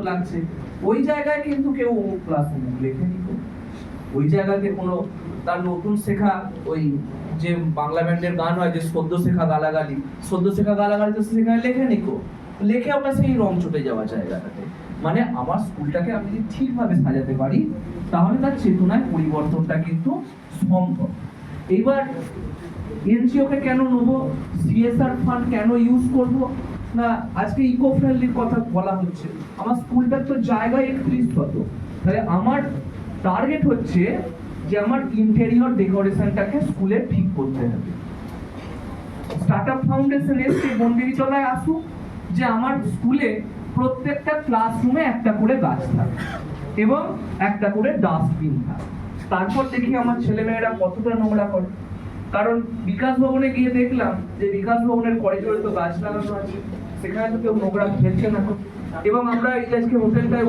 লাগছে, ওই জায়গায় কিন্তু কেউ অমুক ক্লাস অমুক লেখেনি। ওই জায়গাতে কোনো তার নতুন শেখা ওই যে বাংলা ব্যান্ডের গান হয় যে সদ্য শেখা গালাগালি তো সেখানে লেখেনি কো, লেখে ওটা সেই রং চটে যাওয়া জায়গাটাতে। মানে আমার স্কুলটাকে আমি যদি ঠিকভাবে সাজাতে পারি তাহলে তার চেতনায় পরিবর্তনটা কিন্তু সম্ভব। এইবার এনজিওকে কেন নেবো, সিএসআর ফান্ড কেন ইউজ করব না, আজকে ইকো ফ্রেন্ডলির কথা বলা হচ্ছে। আমার স্কুলটার তো জায়গা 31 তাহলে আমার টার্গেট হচ্ছে যে আমার ইন্টেরিয়র ডেকোরেশনটাকে স্কুলে ঠিক করতে হবে। স্টার্টআপ ফাউন্ডেশন এসে বন্দিতলায় আসুক, যে আমার স্কুলে প্রত্যেকটা ক্লাসরুমে একটা করে গাছ থাকে এবং একটা করে ডাস্টবিন থাকে। তারপর দেখি আমার ছেলেমেয়েরা কতটা নোংরা করে। কারণ বিকাশ ভবনে গিয়ে দেখলাম যে বিকাশ ভবনের করিডোরে তো গাছ লাগানো আছে, সেখানে তো কেউ নোংরা ফেলছে না। এবং আমরা এই আজকে হোটেলটায়